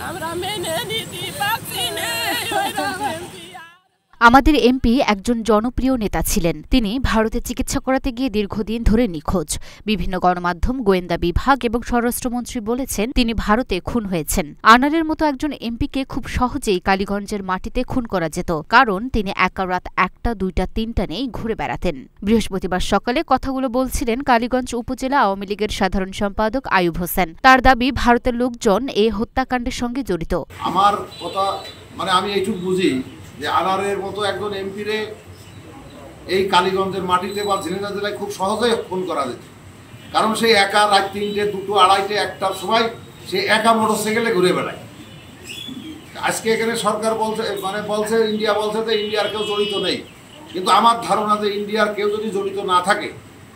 আমরা মেনে নিতে পারছি না। আমাদের এমপি একজন জনপ্রিয় নেতা ছিলেন। তিনি ভারতে চিকিৎসা করাতে গিয়ে দীর্ঘদিন ধরে নিখোঁজ। বিভিন্ন গণমাধ্যম, গোয়েন্দা বিভাগ এবং স্বরাষ্ট্রমন্ত্রী বলেছেন তিনি ভারতে খুন হয়েছেন। আনারের মতো একজন এমপিকে খুব সহজেই কালীগঞ্জের মাটিতে খুন করা যেত, কারণ তিনি একা রাত 1টা, 2টা, 3টা নেই ঘুরে বেড়াতেন। বৃহস্পতিবার সকালে কথাগুলো বলছিলেন কালীগঞ্জ উপজেলা আওয়ামী লীগের সাধারণ সম্পাদক আইয়ুব হোসেন। তার দাবি, ভারতের লোকজন এই হত্যাকাণ্ডের সঙ্গে জড়িত। আমার কথা আমি এইটুকু বুঝি যে আনারের মতো একজন এমপিরে এই কালীগঞ্জের মাটিতে বা ঝিনাইদহ জেলায় খুব সহজেই খুন করা যেত, কারণ সে একা রাত 3টে, 2টো, 2:30, 1টার সময় সে একা মোটরসাইকেলে ঘুরে বেড়ায়। আজকে এখানে সরকার বলছে ইন্ডিয়া বলছে যে ইন্ডিয়ার কেউ জড়িত নেই, কিন্তু আমার ধারণা যে ইন্ডিয়ার কেউ যদি জড়িত না থাকে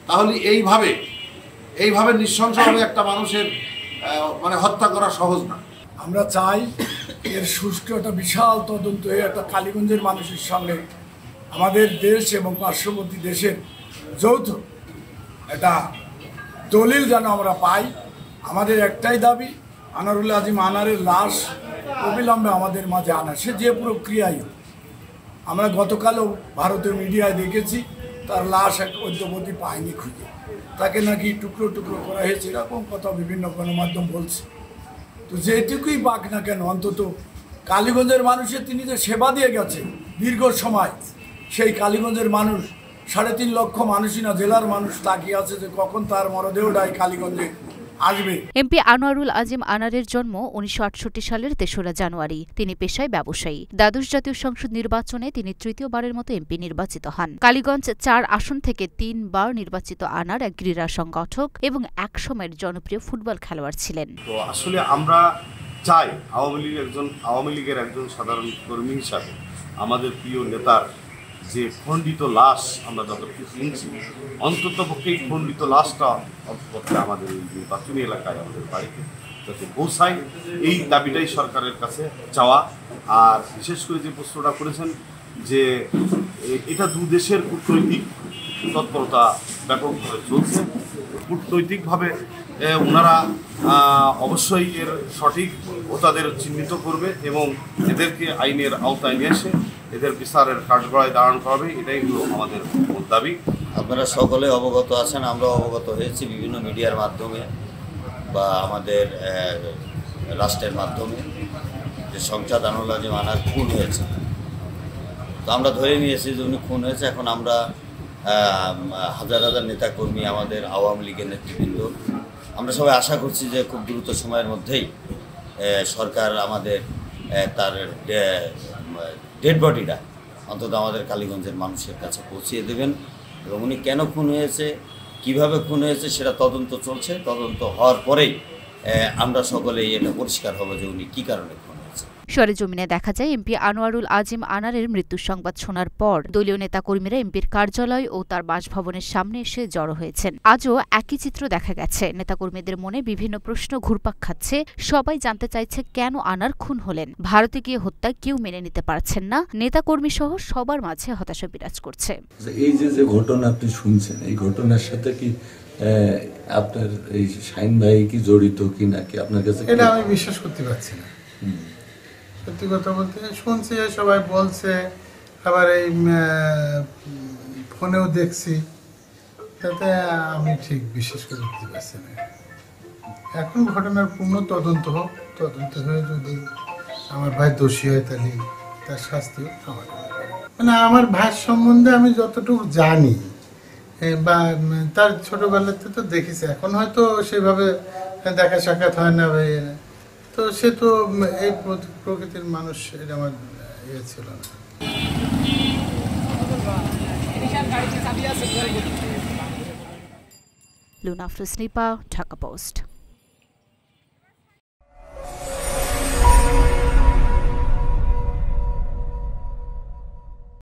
তাহলে এইভাবে নৃশংসভাবে একটা মানুষের হত্যা করা সহজ না। আমরা চাই এর সুষ্ঠু একটা বিশাল তদন্ত হয়ে একটা কালীগঞ্জের মানুষের সামনে আমাদের দেশ এবং পার্শ্ববর্তী দেশের যৌথ একটা দলিল যেন আমরা পাই। আমাদের একটাই দাবি, আনারুল আজিম আনারের লাশ অবিলম্বে আমাদের মাঝে আনা, সে যে প্রক্রিয়ায়। আমরা গতকালও ভারতের মিডিয়ায় দেখেছি তার লাশ এক অদ্যবধি পায়নি খুঁজে, তাকে নাকি টুকরো টুকরো করা হয়েছে, এরকম কথা বিভিন্ন গণমাধ্যম বলছে। তো যেটুকুই পাক না কেন, অন্তত কালীগঞ্জের মানুষের তিনি যে সেবা দিয়ে গেছে দীর্ঘ সময়, সেই কালীগঞ্জের মানুষ 3.5 লক্ষ মানুষই না, জেলার মানুষ তাকিয়ে আছে যে কখন তার মরদেহটাই কালীগঞ্জে আসবে। এমপি আনোয়ারুল আজিম আনারের জন্ম 1968 সালের 3রা জানুয়ারি। তিনি পেশায় ব্যবসায়ী। দ্বাদশ জাতীয় সংসদ নির্বাচনে তিনি তৃতীয়বারের মতো এমপি নির্বাচিত হন। কালীগঞ্জ 4 আসন থেকে 3 বার নির্বাচিত আনার এক ক্রীড়া সংগঠক এবং একসময়ের জনপ্রিয় ফুটবল খেলোয়াড় ছিলেন। তো আসলে আমরা চাই আওয়ামী লীগের একজন সাধারণ কর্মী হিসাবে আমাদের প্রিয় নেতার যে খণ্ডিত লাশ আমরা যতটুকু শুনছি, অন্তত পক্ষে এই খণ্ডিত লাশটা অন্তত আমাদের এই নির্বাচনী এলাকায় আমাদের বাড়িতে যাতে পৌঁছায়, এই দাবিটাই সরকারের কাছে চাওয়া। আর বিশেষ করে যে প্রশ্নটা করেছেন যে এটা দু দেশের কূটনৈতিক তৎপরতা ব্যাপকভাবে চলছে। কূটনৈতিকভাবে ওনারা অবশ্যই এর সঠিক হোতাদের চিহ্নিত করবে এবং এদেরকে আইনের আওতায় নিয়ে এসে এদের বিচারের কাঠগড়ায় দাঁড়ানো হবে, এটাই হলো আমাদের দাবি। আপনারা সকলে অবগত আছেন, আমরা অবগত হয়েছি বিভিন্ন মিডিয়ার মাধ্যমে বা আমাদের রাষ্ট্রের মাধ্যমে যে সংসদ আনোয়ারুল আজিম আনার খুন হয়েছে। তো আমরা ধরে নিয়েছি যে উনি খুন হয়েছে। এখন আমরা হাজার হাজার নেতাকর্মী, আমাদের আওয়ামী লীগের নেতৃবৃন্দ, আমরা সবাই আশা করছি যে খুব দ্রুত সময়ের মধ্যেই সরকার আমাদের তার ডেড বডিটা অন্তত আমাদের কালীগঞ্জের মানুষের কাছে পৌঁছিয়ে দেবেন এবং উনি কেন খুন হয়েছে, কিভাবে খুন হয়েছে সেটা তদন্ত চলছে। তদন্ত হওয়ার পরেই আমরা সকলেই এটা পরিষ্কার হব যে উনি কী কারণে খুন হয়েছে। সরেজমিনে দেখা যায়, এমপি আনোয়ারুল আজিম আনারের মৃত্যুর সংবাদ শোনার পর দলীয় নেতাকর্মীরা এমপির কার্যালয় ও তার বাসভবনের সামনে এসে জড়ো হয়েছেন। আজও একই চিত্র দেখা গেছে। নেতাকর্মীদের মনে বিভিন্ন প্রশ্ন ঘুরপাক খাচ্ছে। সবাই জানতে চাইছে কেন আনার খুন হলেন। ভারতে গিয়ে হত্যা কেউ মেনে নিতে পারছেন না। নেতাকর্মী সহ সবার মাঝে হতাশা বিরাজ করছে। এই যে ঘটনা আপনি শুনছেন, এই ঘটনার সাথে কি আপনার এই শাহিন ভাই কি জড়িত কি নাকি আপনার কাছে? এটা আমি বিশ্বাস করতে পারছি না। সত্যি কথা বলতে শুনছি, সবাই বলছে, আবার এই ফোনেও দেখছি, তাতে আমি ঠিক বিশ্বাস করতে পারছি না। এখন ঘটনার পূর্ণ তদন্ত হোক, তদন্ত হয়ে যদি আমার ভাই দোষী হয় তাহলে তার শাস্তি আমার আমার ভাইয়ের সম্বন্ধে আমি যতটুকু জানি বা তার ছোটবেলাতে তো দেখেছি, এখন হয়তো সেভাবে দেখা সাক্ষাৎ হয় না ভাই, তো সে তো এই প্রকৃতির মানুষ, এটা আমার ইয়ে ছিল না। লুনা আফরোজ নিপা, ঢাকা পোস্ট।